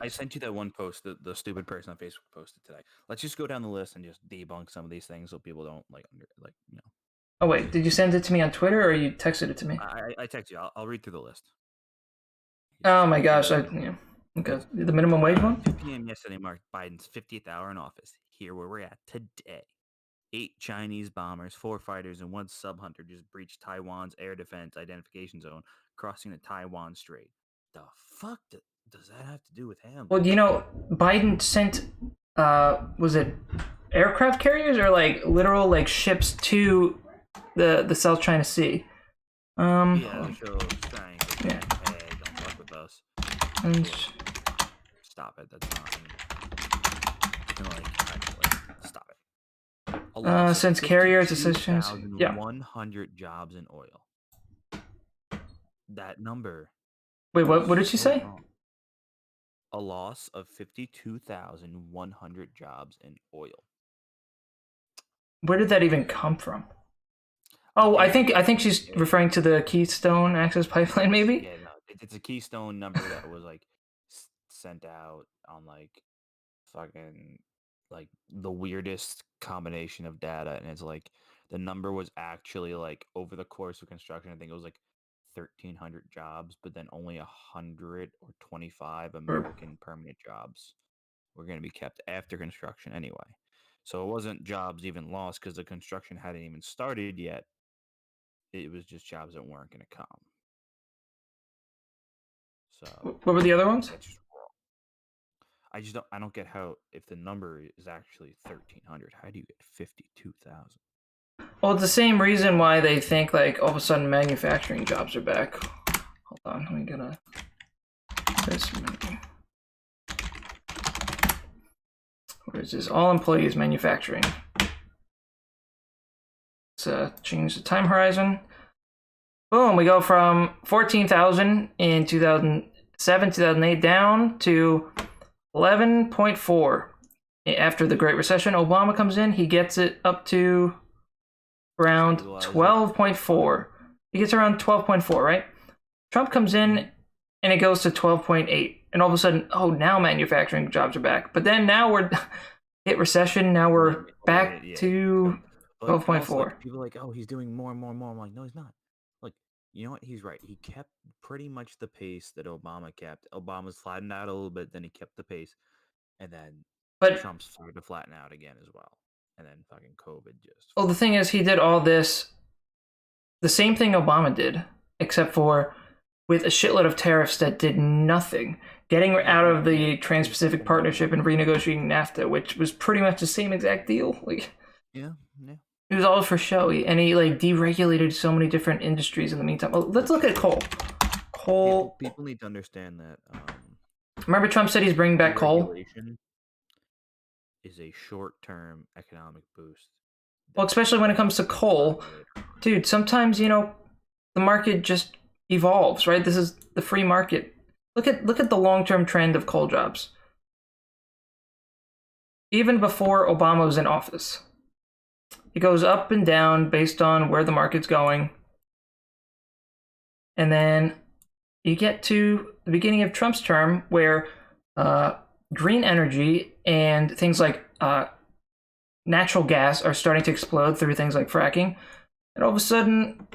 I sent you that one post that the stupid person on Facebook posted today. Let's just go down the list and just debunk some of these things so people don't Oh wait, did you send it to me on Twitter or you texted it to me? I text you. I'll read through the list. Oh my gosh, yeah. Okay, the minimum wage one? 2 p.m. yesterday marked Biden's 50th hour in office. Here where we're at today. 8 Chinese bombers, 4 fighters, and 1 sub-hunter just breached Taiwan's air defense identification zone, crossing the Taiwan Strait. The fuck does that have to do with him? Well, Biden sent, was it aircraft carriers or like literal like ships to the South China Sea? Yeah, so saying, Yeah. hey, don't fuck with us. And Stop it. That's not stop it. since carrier decisions, yeah. 100 jobs in oil. That number. Wait, what did she say? Wrong. A loss of 52,100 jobs in oil. Where did that even come from? Oh, I think she's referring to the Keystone Access Pipeline, maybe. Yeah, no, it's a Keystone number that was like sent out on like fucking like the weirdest combination of data, and it's like the number was actually like over the course of construction. I think it was like 1,300 jobs, but then only 125 American permanent jobs were going to be kept after construction anyway. So it wasn't jobs even lost because the construction hadn't even started yet. It was just jobs that weren't going to come. So what were the other ones? that's just wrong. I don't get how, if the number is actually 1,300, how do you get 52,000? Well, it's the same reason why they think like all of a sudden manufacturing jobs are back. Hold on, let me get this. What is this? All employees manufacturing. Let's change the time horizon. Boom, we go from 14,000 in 2007, 2008 down to 11.4. After the Great Recession, Obama comes in, he gets it up to around 12.4. He gets around 12.4, right? Trump comes in and it goes to 12.8. And all of a sudden, oh, now manufacturing jobs are back. But then now we're hit recession, now we're back to 12.4. People are like, oh, he's doing more and more and more. I'm like, no, he's not. Like, you know what? He's right. He kept pretty much the pace that Obama kept. Obama's flattened out a little bit, then he kept the pace. And then Trump's started to flatten out again as well. And then fucking COVID just... Well, the thing is, he did all this, the same thing Obama did, except for with a shitload of tariffs that did nothing. Getting out of the Trans-Pacific Partnership and renegotiating NAFTA, which was pretty much the same exact deal. Like, yeah. It was all for showy, and he like deregulated so many different industries in the meantime. Well, let's look at coal. Coal. People need to understand that. Remember, Trump said he's bringing back coal. Is a short-term economic boost. Well, especially when it comes to coal, dude. Sometimes the market just evolves, right? This is the free market. Look at the long-term trend of coal jobs. Even before Obama was in office, it goes up and down based on where the market's going. And then you get to the beginning of Trump's term where green energy and things like natural gas are starting to explode through things like fracking. And all of a sudden,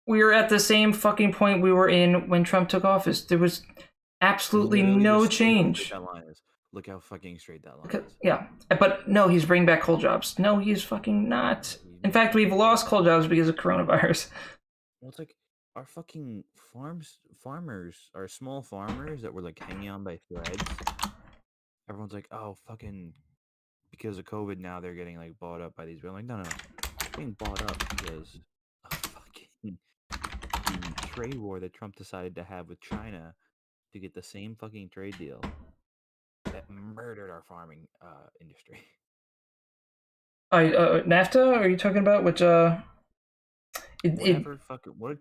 we are at the same fucking point we were in when Trump took office. There was absolutely no change. Look how fucking straight that line is. Yeah, but no, he's bringing back coal jobs. No, he's fucking not. In fact, we've lost coal jobs because of coronavirus. Well, it's like our fucking farmers, our small farmers that were like hanging on by threads. Everyone's like, oh, fucking, because of COVID now they're getting like bought up by these. We're like, no, getting bought up because of fucking the trade war that Trump decided to have with China to get the same fucking trade deal that murdered our farming industry. NAFTA? Are you talking about which? What did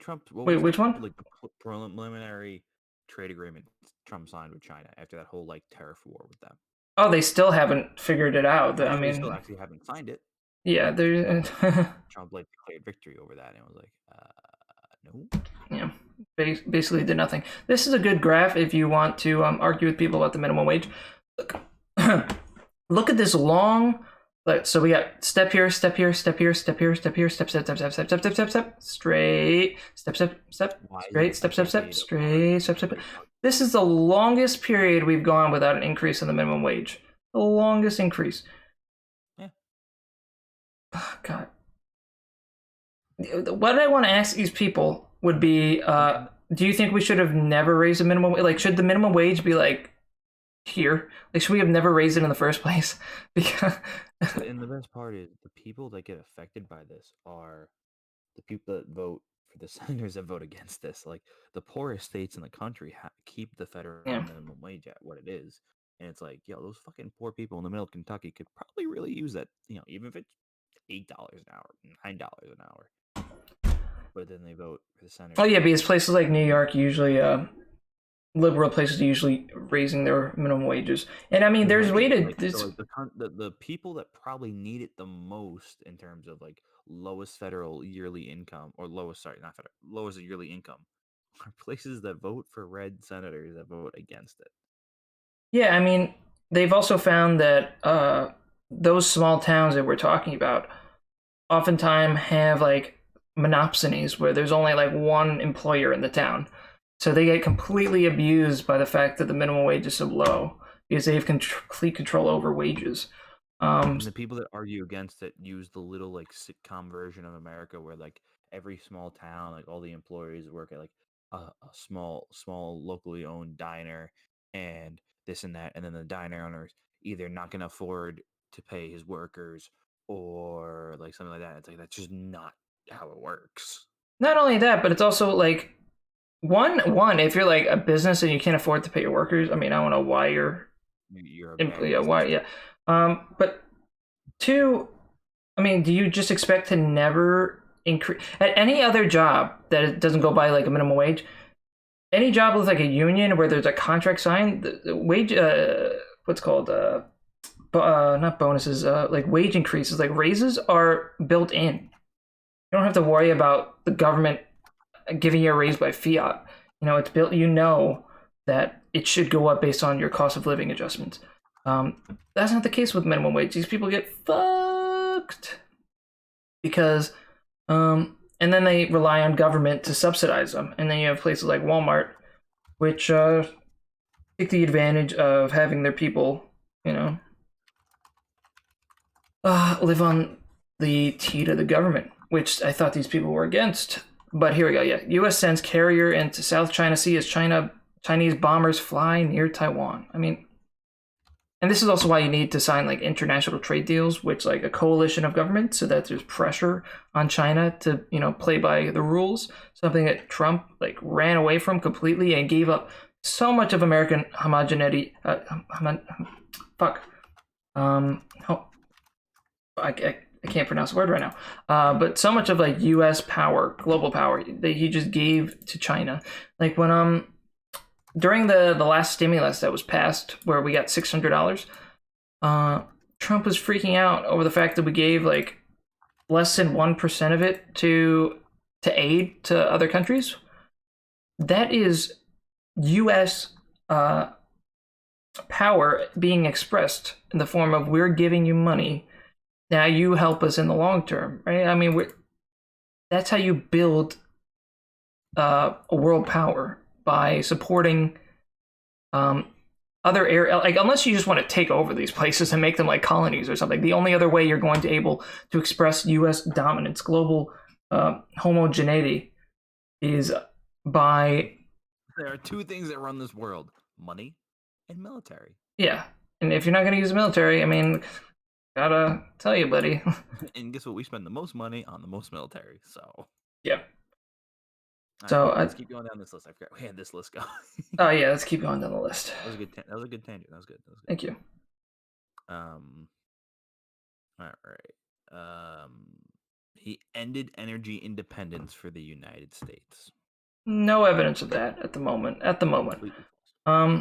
Trump? Wait, which one? Like the preliminary trade agreement Trump signed with China after that whole like tariff war with them. Oh, they still haven't figured it out. I mean, they still actually haven't signed it. Yeah, Trump like declared victory over that, and it was like, no. Yeah, basically did nothing. This is a good graph if you want to argue with people about the minimum wage. Look, look at this long. So we got step here, step here, step here, step here, step here, step, step, step, step, step, step, step, step, step, straight, step, step, step, straight, step, step, step, straight, step, step. This is the longest period we've gone without an increase in the minimum wage. The longest increase. Yeah. Oh, God. What I want to ask these people would be, do you think we should have never raised the minimum? Like, should the minimum wage be like here? Like, should we have never raised it in the first place? Because and the best part is the people that get affected by this are the people that vote for the senators that vote against this. Like the poorest states in the country keep the federal yeah. minimum wage at what it is, and it's like, yo, those fucking poor people in the middle of Kentucky could probably really use that. Even if it's $8 an hour, $9 an hour, but then they vote for the senators. Oh yeah, because places like New York usually, liberal places are usually raising their minimum wages, and I mean, there's way to. So like the people that probably need it the most in terms of like lowest federal yearly income or lowest not federal lowest yearly income are places that vote for red senators that vote against it. Yeah, I mean, they've also found that those small towns that we're talking about oftentimes have like monopsonies where there's only like one employer in the town. So they get completely abused by the fact that the minimum wage is so low because they have complete control over wages. And the people that argue against it use the little like sitcom version of America where like every small town, like all the employees work at like a small locally owned diner and this and that, and then the diner owner's either not going to afford to pay his workers or like something like that. It's like that's just not how it works. Not only that, but it's also like one if you're like a business and you can't afford to pay your workers. I mean, I don't know why You're a bad yeah, why, yeah. But two, I mean, do you just expect to never increase at any other job that it doesn't go by like a minimum wage? Any job with like a union where there's a contract signed, the wage, what's called, not bonuses, like wage increases, like raises are built in. You don't have to worry about the government giving you a raise by fiat. It's built. That it should go up based on your cost of living adjustments. That's not the case with minimum wage. These people get fucked because, and then they rely on government to subsidize them. And then you have places like Walmart, which take the advantage of having their people, live on the teat of the government, which I thought these people were against. But here we go. Yeah, U.S. sends carrier into South China Sea as Chinese bombers fly near Taiwan. I mean, and this is also why you need to sign like international trade deals, which like a coalition of governments, so that there's pressure on China to play by the rules. Something that Trump like ran away from completely and gave up so much of American homogeneity. I can't pronounce the word right now. But so much of like U.S. power, global power, that he just gave to China. Like when during the last stimulus that was passed, where we got $600, Trump was freaking out over the fact that we gave like less than 1% of it to aid to other countries. That is U.S. Power being expressed in the form of we're giving you money. Now you help us in the long term, right? I mean, that's how you build a world power, by supporting other area. Like, unless you just want to take over these places and make them like colonies or something. The only other way you're going to able to express U.S. dominance, global homogeneity, is by. There are two things that run this world: money and military. Yeah, and if you're not going to use the military, I mean, gotta tell you, buddy. And guess what? We spend the most money on the most military. So yeah. So let's keep going down this list. I forgot we had this list going. Oh yeah, let's keep going down the list. That was a good. That was a good tangent. That was good. Thank you. All right. He ended energy independence for the United States. No evidence of that at the moment. I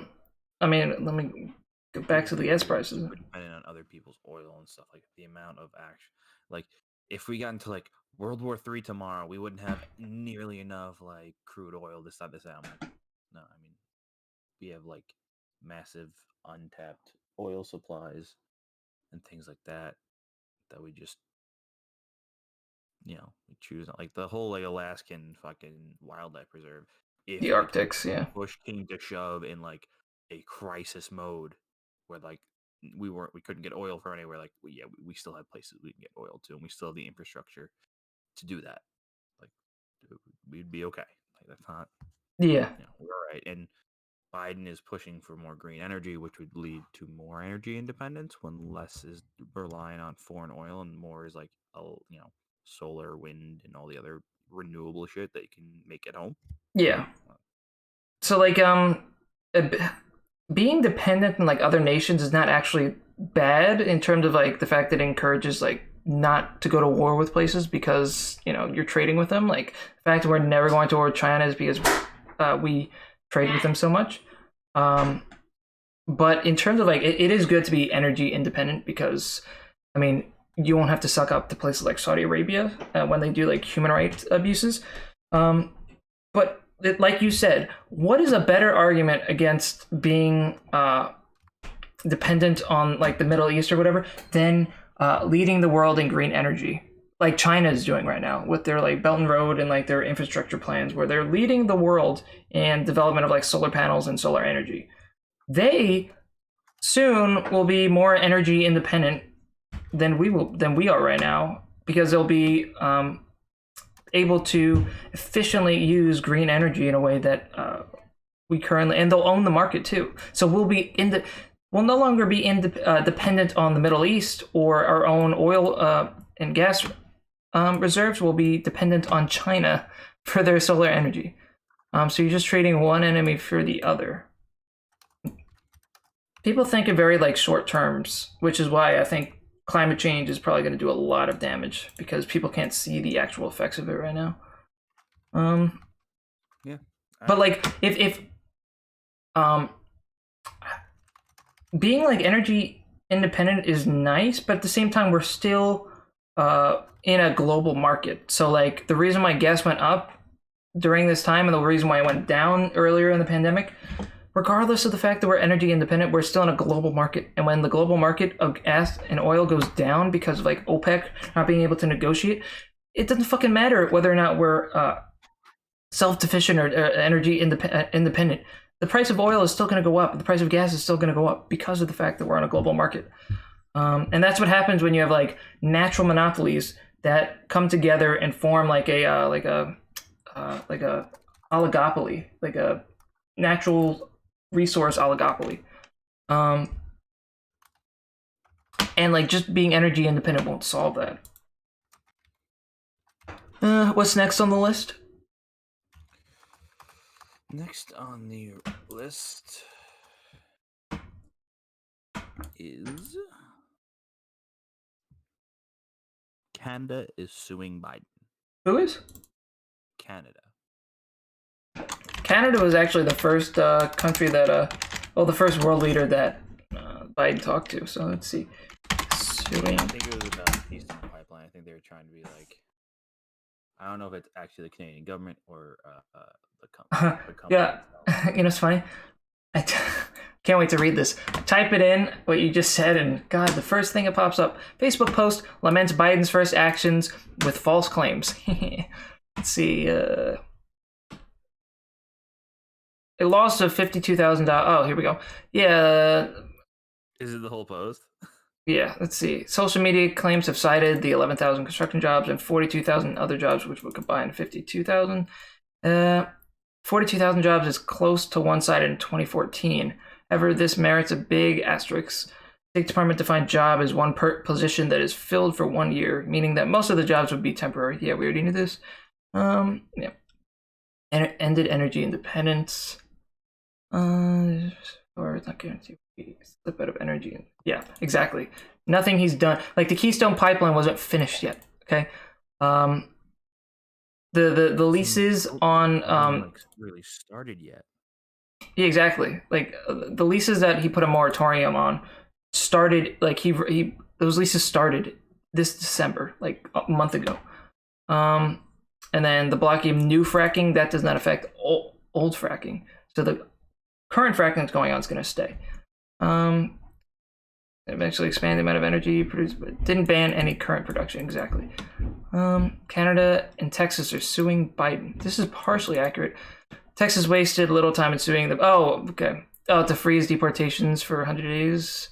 mean, let me go back to the gas prices. Depending on other people's oil and stuff, like the amount of action, like if we got into like World War III tomorrow, we wouldn't have nearly enough like crude oil. This that. I'm like, no, I mean, we have like massive untapped oil supplies and things like that we just we choose like the whole like Alaskan fucking wildlife preserve. The If like Arctics, yeah. push came to shove in like a crisis mode where like we couldn't get oil from anywhere, like we still have places we can get oil to, and we still have the infrastructure to do that. Like we'd be okay. Like that's not Yeah. we're all right. And Biden is pushing for more green energy, which would lead to more energy independence when less is relying on foreign oil and more is like solar, wind, and all the other renewable shit that you can make at home. Yeah. So like being dependent on like other nations is not actually bad in terms of like the fact that it encourages like not to go to war with places because you're trading with them. Like the fact that we're never going to war with China is because we trade with them so much. But in terms of like it is good to be energy independent because I mean you won't have to suck up to places like Saudi Arabia when they do like human rights abuses. But like you said, what is a better argument against being dependent on like the Middle East or whatever than leading the world in green energy, like China is doing right now with their like Belt and Road and like their infrastructure plans, where they're leading the world in development of like solar panels and solar energy. They soon will be more energy independent than we are right now because they'll be able to efficiently use green energy in a way that we currently, and they'll own the market too. So we'll no longer be dependent on the Middle East or our own oil and gas reserves. Will be dependent on China for their solar energy. So you're just trading one enemy for the other. People think in very like short terms, which is why I think climate change is probably going to do a lot of damage because people can't see the actual effects of it right now. Yeah. But like if being like energy independent is nice, but at the same time we're still in a global market. So like the reason why gas went up during this time and the reason why it went down earlier in the pandemic, regardless of the fact that we're energy independent, we're still in a global market. And when the global market of gas and oil goes down because of like OPEC not being able to negotiate, it doesn't fucking matter whether or not we're self-sufficient or energy independent. The price of oil is still going to go up. The price of gas is still going to go up because of the fact that we're on a global market. And that's what happens when you have like natural monopolies that come together and form like a oligopoly, like a natural resource oligopoly. And like just being energy independent won't solve that. What's next on the list? Next on the list is Canada is suing Biden. Who is? Canada. Canada was actually the first country that, the first world leader that Biden talked to. So let's see. Suing. I think it was about the Keystone Pipeline. I think they were trying to be like, I don't know if it's actually the Canadian government or the company. Yeah, it's funny. Can't wait to read this. Type it in, what you just said, and God, the first thing that pops up. Facebook post laments Biden's first actions with false claims. Let's see. A loss of $52,000. Oh, here we go. Yeah. Is it the whole post? Yeah, let's see. Social media claims have cited the 11,000 construction jobs and 42,000 other jobs, which would combine 52,000. 42,000 jobs is close to one-sided in 2014. However, this merits a big asterisk. State Department defined job as one position that is filled for 1 year, meaning that most of the jobs would be temporary. Yeah, we already knew this. Yeah. Ended energy independence. Or it's not guaranteed. Slip out of energy. Yeah, exactly. Nothing he's done. Like the Keystone Pipeline wasn't finished yet. Okay. The leases on really started yet. Yeah, exactly. Like the leases that he put a moratorium on started. Like he those leases started this December, like a month ago. Um, and then the blocking of new fracking, that does not affect old fracking. So the current fracking that's going on is going to stay. Eventually expand the amount of energy produced, but didn't ban any current production exactly. Canada and Texas are suing Biden. This is partially accurate. Texas wasted little time in suing them. Oh, okay. Oh, to freeze deportations for 100 days.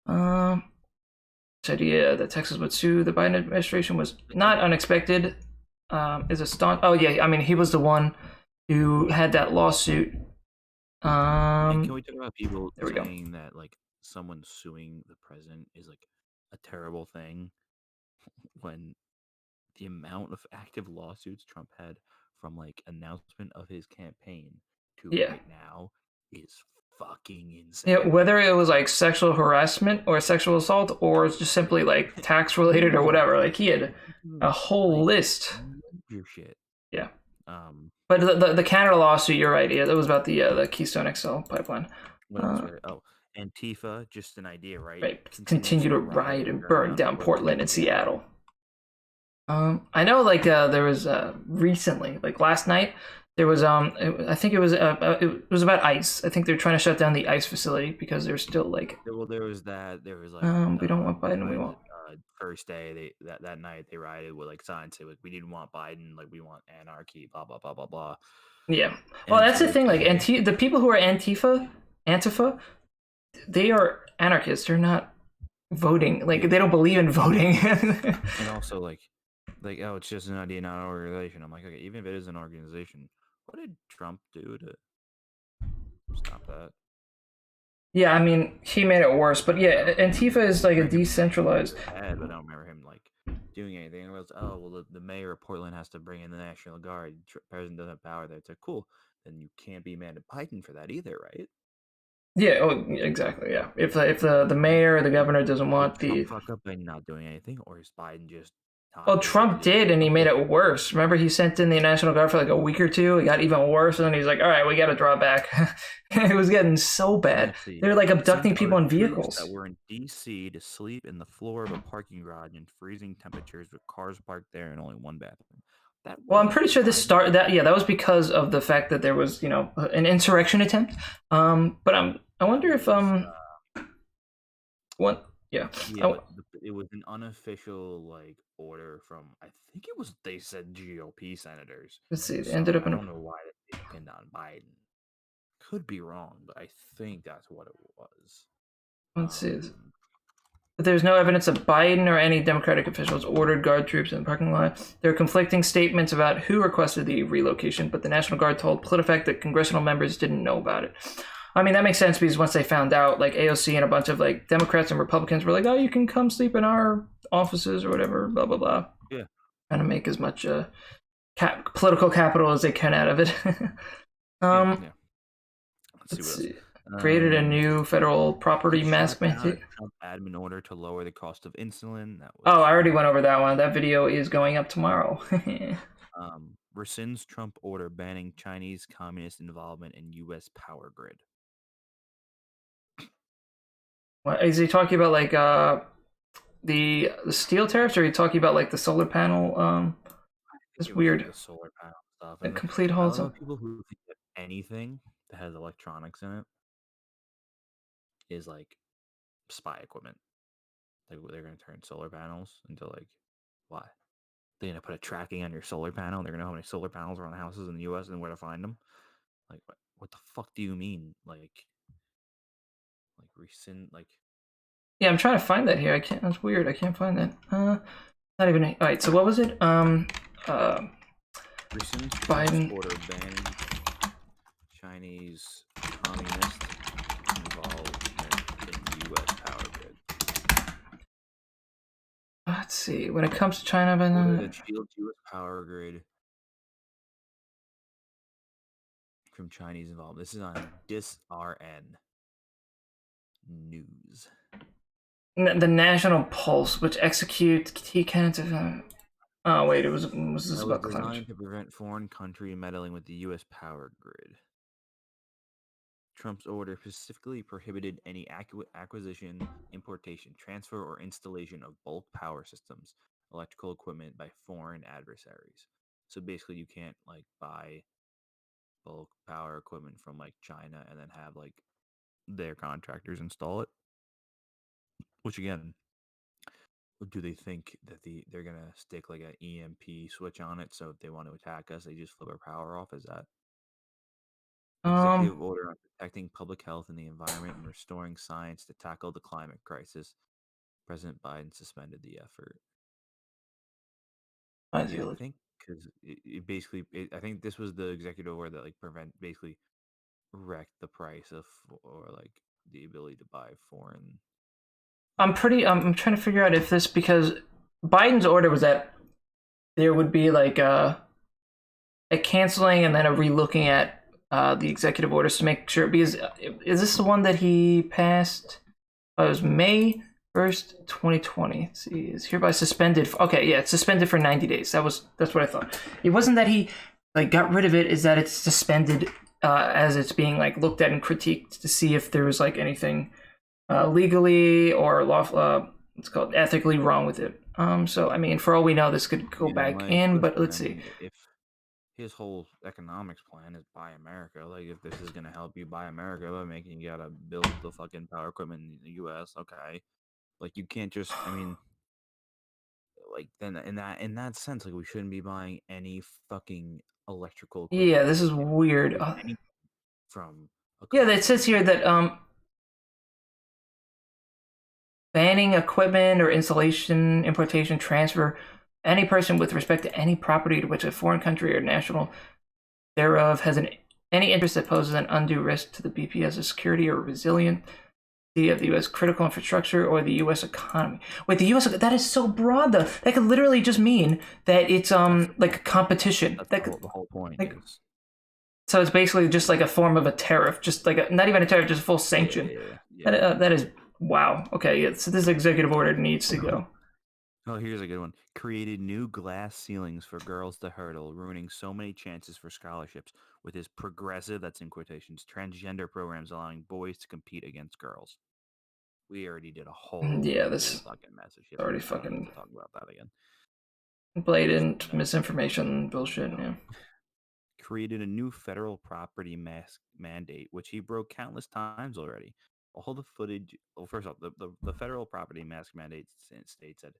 This idea that Texas would sue the Biden administration was not unexpected. Is a staunch. Oh yeah, I mean he was the one who had that lawsuit. And can we talk about people saying that like someone suing the president is like a terrible thing when the amount of active lawsuits Trump had from like announcement of his campaign to right now is fucking insane. Yeah, whether it was like sexual harassment or sexual assault or just simply like tax related or whatever, like he had a whole list. Your shit. Yeah. But the Canada lawsuit, you're right. Yeah, that was about the Keystone XL pipeline. Oh, Antifa, just an idea, right? Right. Continue to riot and burn down Portland and Seattle. I know, like there was recently, like last night, there was I think it was about ICE. I think they're trying to shut down the ICE facility because there's still like. Well, there was that. There was like. We don't want Biden. We want. First day, that night they rioted with like signs say like we didn't want Biden, like we want anarchy, blah blah blah blah blah. Yeah. Well, that's the thing. Like the people who are Antifa, they are anarchists. They're not voting. Like they don't believe in voting. And also like oh, it's just an idea, not an organization. I'm like, okay, even if it is an organization, what did Trump do to stop that? Yeah, I mean, he made it worse, but yeah, Antifa is like a decentralized. But I don't remember him like doing anything. It was, oh well, the mayor of Portland has to bring in the National Guard. The president doesn't have power there. It's like, cool. Then you can't be mad at Biden for that either, right? Yeah. Oh, exactly. Yeah. If the mayor or the governor doesn't want the fuck up by not doing anything, or is Biden just? Well, Trump did, and he made it worse. Remember, he sent in the National Guard for like a week or two. It got even worse, and then he's like, "All right, we got to draw back." It was getting so bad. They're like abducting people in vehicles. That were in D.C. to sleep in the floor of a parking garage in freezing temperatures with cars parked there and only one bathroom. Well, I'm pretty sure that was because of the fact that there was, an insurrection attempt. But I wonder if what. Yeah, it was an unofficial like order from I think it was they said GOP senators. Let's see, it ended up. I don't know why they pinned on Biden. Could be wrong, but I think that's what it was. Let's see. But there's no evidence that Biden or any Democratic officials ordered Guard troops in the parking lot. There are conflicting statements about who requested the relocation, but the National Guard told PolitiFact that congressional members didn't know about it. I mean, that makes sense because once they found out, like AOC and a bunch of like Democrats and Republicans were like, "Oh, you can come sleep in our offices or whatever," blah blah blah. Yeah, trying to make as much political capital as they can out of it. Yeah. Let's see. Created a new federal property mask mandate. Trump admin order to lower the cost of insulin. I already went over that one. That video is going up tomorrow. Rescinds Trump order banning Chinese communist involvement in U.S. power grid. What, is he talking about like the steel tariffs, or are you talking about like the solar panel? It's weird. Like the solar panel stuff. And complete holds up. People who think that anything that has electronics in it is like spy equipment. Like they're gonna turn solar panels into like why? They're gonna put a tracking on your solar panel. They're gonna know how many solar panels are on houses in the U.S. and where to find them. Like what the fuck do you mean? Like rescind like. Yeah, I'm trying to find that here. I can't. That's weird. I can't find that. Not even. All right. So what was it? Biden order banning Chinese communist involvement in U.S. power grid. Let's see. When it comes to China, the shield U.S. power grid from Chinese involvement. This is on DISRN News. The National Pulse, which executes key candidates of. Oh wait, was this about designed to prevent foreign country meddling with the U.S. power grid? Trump's order specifically prohibited any acquisition, importation, transfer, or installation of bulk power systems, electrical equipment by foreign adversaries. So basically, you can't like buy bulk power equipment from like China and then have like their contractors install it. Which again, do they think that they're gonna stick like an EMP switch on it? So if they want to attack us, they just flip our power off. Is that Um, executive order on protecting public health and the environment and restoring science to tackle the climate crisis? President Biden suspended the effort. I Yeah, I feel think because it basically, I think this was the executive order that like basically wrecked the price of or like the ability to buy foreign. I'm trying to figure out if this, because Biden's order was that there would be like a canceling and then a relooking at the executive orders to make sure. Because is this the one that he passed? Oh, it was May 1st, 2020. Let's see, is hereby suspended. Okay, yeah, it's suspended for 90 days. That's what I thought. It wasn't that he like got rid of it. Is that it's suspended as it's being like looked at and critiqued to see if there was like anything legally or lawful, what's called ethically wrong with it. So I mean, for all we know, this could go back Like, in. But listen, let's I see. mean, if his whole economics plan is buy America, like if this is gonna help you buy America by making you gotta build the fucking power equipment in the U.S., okay, like you can't just, I mean, like then in that sense, like we shouldn't be buying any fucking electrical Yeah, equipment this is weird. with any from a Yeah, it country. says here that banning equipment or installation, importation, transfer, any person with respect to any property to which a foreign country or national thereof has any interest that poses an undue risk to the BPS's security or resiliency of the U.S. critical infrastructure or the U.S. economy. Wait, the U.S. that is so broad though. That could literally just mean that it's That's like a competition. that's That could, the whole point like, is. so it's basically just like a form of a tariff, just like not even a tariff, just a full Yeah, sanction. yeah, yeah. That is wow. Okay, yeah, so this executive order needs to go. Oh, here's a good one. Created new glass ceilings for girls to hurdle, ruining so many chances for scholarships with his progressive, that's in quotations, transgender programs allowing boys to compete against girls. We already did a Yeah, whole this is fucking message already yesterday. I don't need fucking to talk about that again. Just blatant know that misinformation bullshit. no. Yeah. Created a new federal property mask mandate, which he broke countless times already. All the footage. Well, first off, the federal property mask mandate states that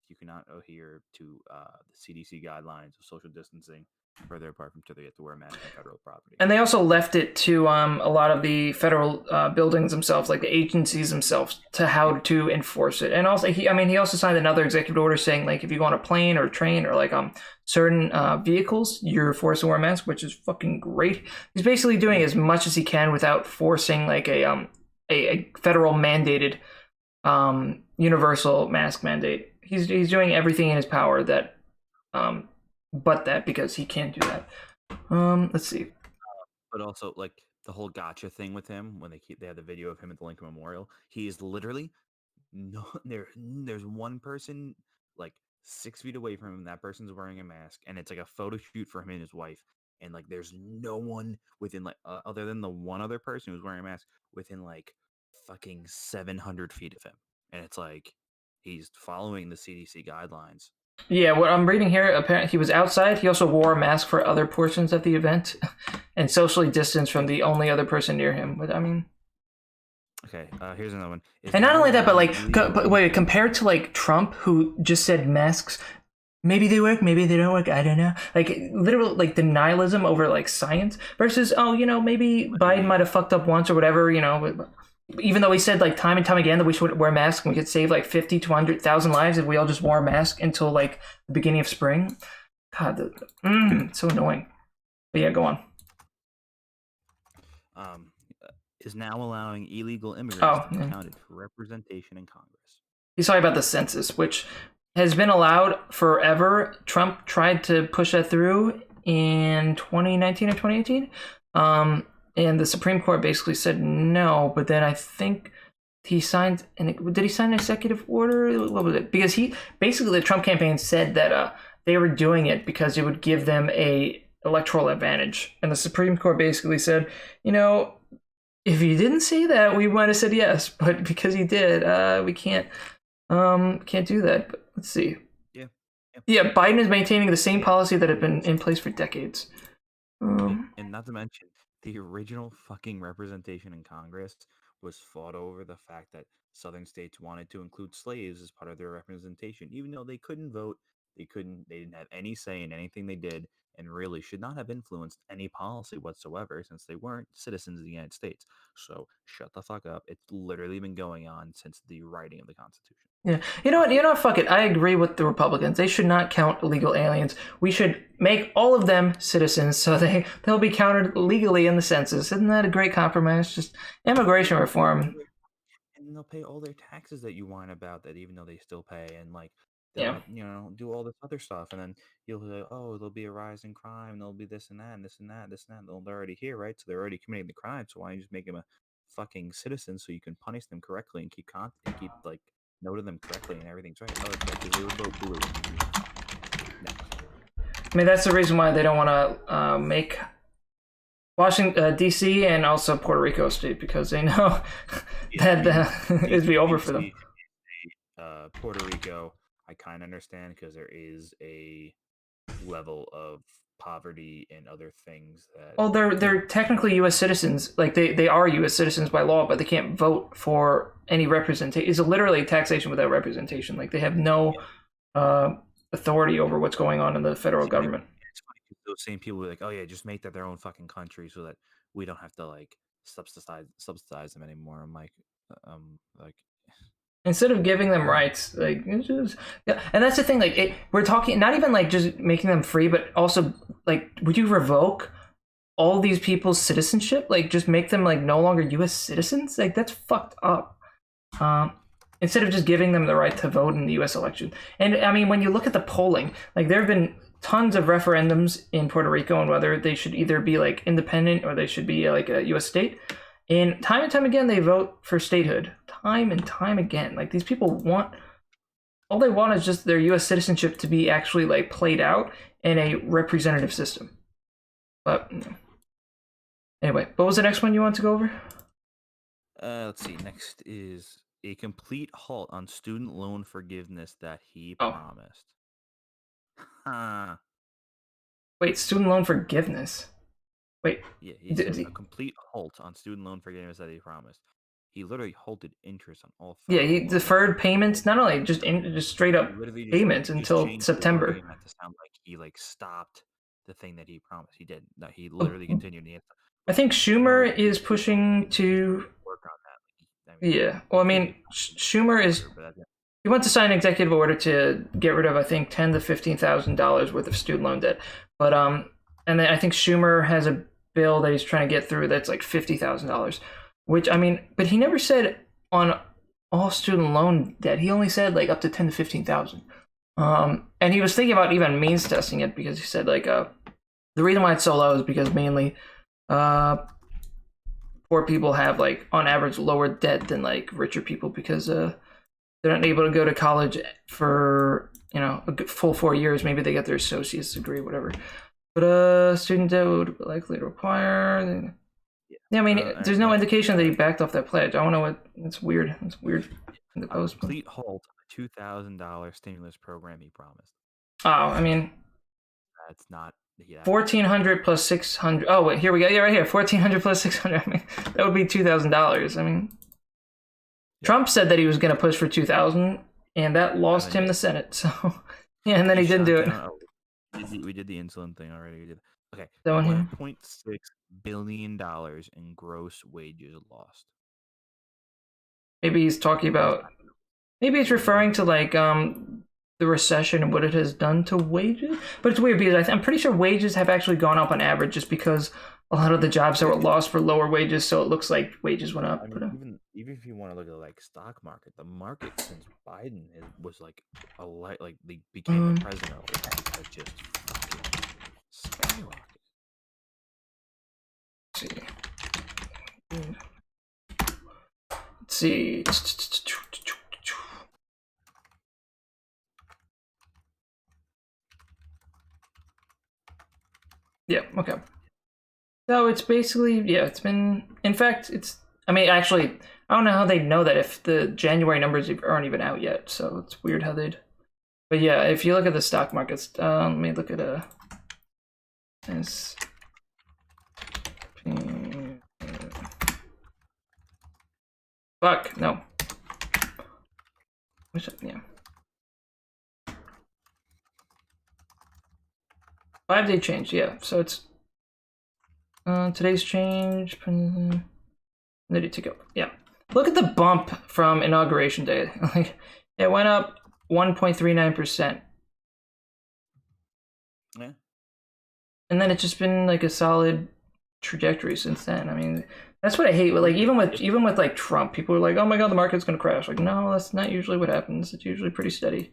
you cannot adhere to the CDC guidelines of social distancing further apart from till they get to wear a mask on federal property. And they also left it to a lot of the federal buildings themselves, like the agencies themselves, to how Yep. to enforce it. And also, he also signed another executive order saying like if you go on a plane or train or like certain vehicles, you're forced to wear a mask, which is fucking great. He's basically doing Yeah. as much as he can without forcing like a federal mandated universal mask mandate. He's doing everything in his power that but that because he can't do that. Let's see. But also like the whole gotcha thing with him when they had the video of him at the Lincoln Memorial. He is literally no there's one person like 6 feet away from him. That person's wearing a mask, and it's like a photo shoot for him and his wife. And like, there's no one within like other than the one other person who's wearing a mask within like fucking 700 feet of him. And it's like he's following the CDC guidelines. Yeah, what I'm reading here, apparently he was outside. He also wore a mask for other portions of the event and socially distanced from the only other person near him. But I mean, Okay, here's another one. Is and not now only that, but allowing like, illegal but wait, compared to like Trump, who just said masks, maybe they work, maybe they don't work. I don't know. Like literal like denialism over like science versus maybe Biden might have fucked up once or whatever. Even though he said like time and time again that we should wear masks and we could save like 50 to 100,000 lives if we all just wore a mask until like the beginning of spring. God, it's so annoying. But yeah, go on. um, is now allowing illegal immigrants Oh, to be yeah. counted for representation in Congress. He's talking about the census, which has been allowed forever. Trump tried to push that through in 2019 or 2018. And the Supreme Court basically said no, but then I think he signed did he sign an executive order? What was it? Because he basically the Trump campaign said that they were doing it because it would give them a electoral advantage. And the Supreme Court basically said, If you didn't say that, we might have said yes, but because you did, we can't do that. But let's see. Yeah. Yeah. Yeah, Biden is maintaining the same Yeah. policy that had been in place for decades. And not to mention, the original fucking representation in Congress was fought over the fact that southern states wanted to include slaves as part of their representation, even though they couldn't vote, they didn't have any say in anything they did, and really should not have influenced any policy whatsoever since they weren't citizens of the United States. So shut the fuck up. It's literally been going on since the writing of the Constitution. Yeah. You know what? You know what? Fuck it. I agree with the Republicans. They should not count illegal aliens. We should make all of them citizens so they'll be counted legally in the census. Isn't that a great compromise? Just immigration reform. And they'll pay all their taxes that you whine about that even though they still pay, and like they'll Yeah. have, do all this other stuff, and then you'll be like, oh, there'll be a rise in crime, there'll be this and that and this and that, this and that. Well, they're already here, right? So they're already committing the crime, so why don't you just make them a fucking citizen so you can punish them correctly and keep like note of them correctly and everything's right. Oh, it's because they would vote blue. Next. I mean, that's the reason why they don't want to make Washington, D.C. and also Puerto Rico a state, because they know that it'd be over for them. Puerto Rico, I kind of understand because there is a level of poverty and other things that. Oh, they're technically U.S. citizens. Like they are U.S. citizens by law, but they can't vote for any representation. It's literally taxation without representation. Like they have no authority over what's going on in the federal government. It's funny because those same people are like, oh yeah, just make that their own fucking country so that we don't have to like subsidize them anymore. I'm like Instead of giving them rights, like it's just, yeah. And that's the thing. Like we're talking not even like just making them free, but also like, would you revoke all these people's citizenship? Like just make them like no longer U.S. citizens? Like that's fucked up. Instead of just giving them the right to vote in the U.S. election. And I mean, when you look at the polling, like there have been tons of referendums in Puerto Rico on whether they should either be like independent or they should be like a U.S. state. And time again, they vote for statehood. Time and time again. Like these people all they want is just their U.S. citizenship to be actually like played out in a representative system. But anyway, what was the next one you want to go over? let's see. Next is a complete halt on student loan forgiveness that he Oh, promised. Huh. wait, student loan forgiveness. Wait, Yeah, he said a complete halt on student loan forgiveness that he promised. He literally halted interest on all yeah, federal he loans. deferred payments. Not only just straight up Literally payments just until changed the September. wording not to sound like he like stopped the thing that he promised. He did. No, he literally continued. I think You can only Schumer is pushing to. work on that. I mean, Yeah, well, I mean, Schumer is. He wants to sign an executive order to get rid of, I think, $10,000 to $15,000 worth of student loan debt. But and then I think Schumer has a bill that he's trying to get through that's like $50,000, which I mean, but he never said on all student loan debt. He only said like up to 10 to 15,000. And he was thinking about even means testing it because he said like the reason why it's so low is because mainly poor people have like on average lower debt than like richer people because they're not able to go to college for a full 4 years. Maybe they get their associate's degree, whatever. But student debt would likely require. Yeah, I mean, there's no indication that he backed off that pledge. I don't know what. It's weird. It's weird. In the post. Complete halt on a $2,000 stimulus program he promised. Oh, I mean, that's not. Yeah. 1,400 plus 600. Oh wait, here we go. Yeah, right here. 1,400 plus 600. I mean, that would be $2,000. I mean, Trump said that he was going to push for 2,000, and that lost him the Senate. So, yeah, and then he didn't do it. We did the insulin thing already. We did. Okay. That one here. $1.6 billion in gross wages lost. Maybe he's talking about. Maybe he's referring to like the recession and what it has done to wages. But it's weird because I'm pretty sure wages have actually gone up on average just because a lot of the jobs that were lost for lower wages, so it looks like wages went up. I mean, even if you want to look at like stock market, the market since Biden was like like they became the president, has just fucking skyrocketed. Let's see. Yeah, okay. So it's basically, yeah, it's been, in fact, it's, I mean, actually, I don't know how they'd know that if the January numbers aren't even out yet. So it's weird how they'd, but yeah, if you look at the stock markets, let me look at this. Fuck, no. Yeah. 5-day change, yeah. So it's today's change. Ready to go. Yeah. Look at the bump from inauguration day. Like it went up 1.39%. Yeah. And then it's just been like a solid trajectory since then. I mean, that's what I hate. Like even with like Trump, people are like, "Oh my god, the market's gonna crash." Like, no, that's not usually what happens. It's usually pretty steady.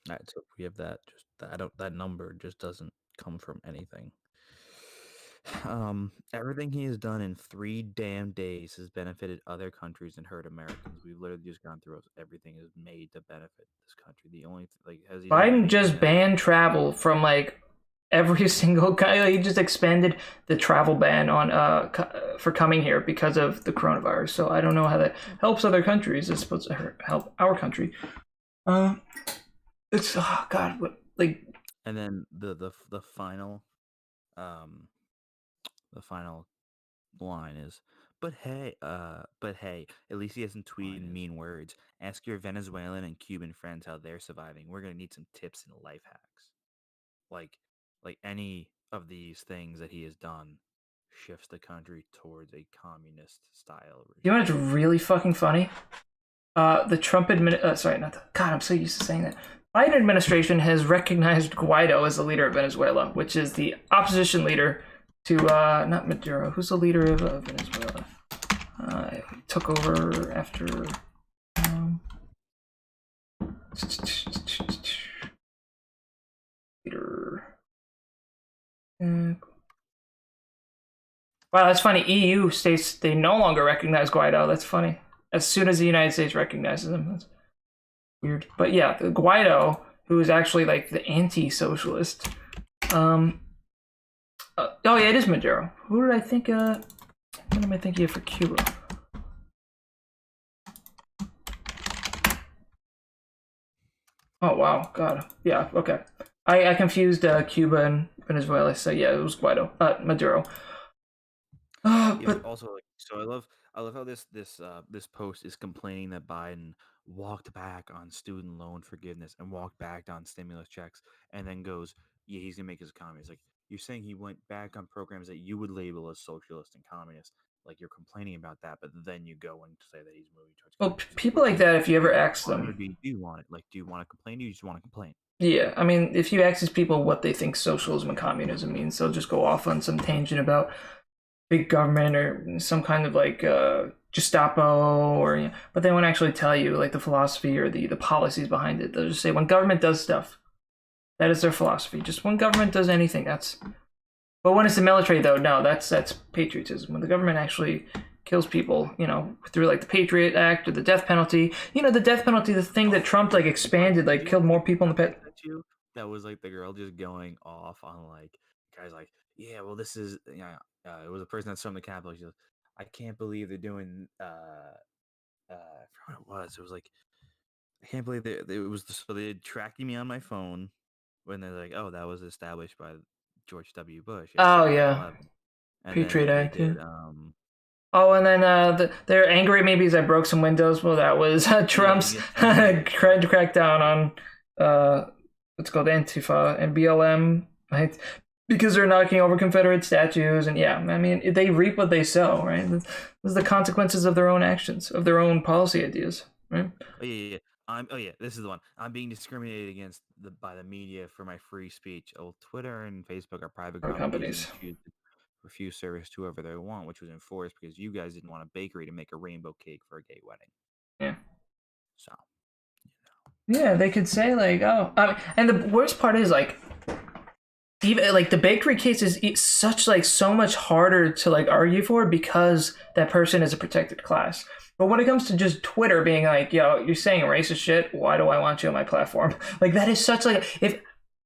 Right, so we have that. Just that number just doesn't come from anything. Everything he has done in 3 damn days has benefited other countries and hurt Americans. We've literally just gone through everything is made to benefit this country. The only like has he done Biden anything just banned travel from like every single guy. Like, he just expanded the travel ban on for coming here because of the coronavirus. So I don't know how that helps other countries. It's supposed to help our country. It's oh god, what like. And then the final, the final line is, but hey, at least he hasn't tweeted mean words. Ask your Venezuelan and Cuban friends how they're surviving. We're gonna need some tips and life hacks. Like, any of these things that he has done shifts the country towards a communist style regime. You know what's really fucking funny? The Trump sorry, not the, God, I'm so used to saying that. Biden administration has recognized Guaido as the leader of Venezuela, which is the opposition leader to not Maduro. Who's the leader of Venezuela? Took over after. Leader. Wow, that's funny. EU states they no longer recognize Guaido. That's funny. As soon as the United States recognizes him, that's weird. But yeah, the Guaido, who is actually like the anti-socialist. Oh yeah, it is Maduro. Who did I think? What am I thinking of for Cuba? Oh wow, God, yeah, okay. I confused Cuba and Venezuela. So yeah, it was Guaido, Maduro. But also, like, so I love how this post is complaining that Biden walked back on student loan forgiveness and walked back on stimulus checks, and then goes, yeah, he's gonna make his economy. It's like you're saying he went back on programs that you would label as socialist and communist. Like you're complaining about that, but then you go and say that he's moving towards. Well, people like that, if you ever ask them, do you want it? Like, do you want to complain? Or do you just want to complain? Yeah, I mean, if you ask these people what they think socialism and communism means, they'll just go off on some tangent about big government or some kind of like Gestapo, or but they won't actually tell you like the philosophy or the policies behind it. They'll just say when government does stuff, that is their philosophy. Just when government does anything, that's. But when it's the military, though, no, that's patriotism. When the government actually kills people, through like the Patriot Act or the death penalty. The death penalty, the thing that Trump like expanded, like killed more people in the pet. That was like the girl just going off on like guys like, yeah, well, this is it was a person that's from the Capitol. She goes, I can't believe they're doing I forgot what it was. It was like I can't believe it was so they tracking me on my phone when they're like, oh, that was established by George W. Bush. Oh yeah, 9/11. Patriot Act. Did, Oh, and then they're angry maybe as I broke some windows. Well, that was Trump's crackdown on what's called Antifa and BLM, right? Because they're knocking over Confederate statues, and yeah, I mean they reap what they sow, right? This is the consequences of their own actions, of their own policy ideas, right? Oh yeah. This is the one. I'm being discriminated against by the media for my free speech. Oh, Twitter and Facebook are private companies. Refuse service to whoever they want, which was enforced because you guys didn't want a bakery to make a rainbow cake for a gay wedding. Yeah. So. Yeah, they could say like, oh, and the worst part is like, even like the bakery case is so much harder to like argue for because that person is a protected class. But when it comes to just Twitter being like, yo, you're saying racist shit, why do I want you on my platform? Like that is such like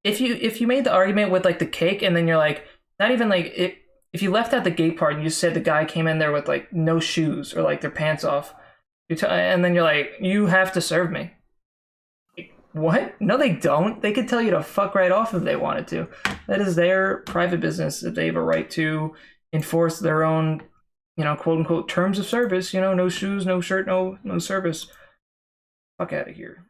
if you made the argument with like the cake, and then you're like, not even like it. If you left out the gay part and you said the guy came in there with like no shoes or like their pants off, and then you're like, you have to serve me. What? No, they don't. They could tell you to fuck right off if they wanted to. That is their private business. That they have a right to enforce their own, quote unquote terms of service. No shoes, no shirt, no service. Fuck out of here.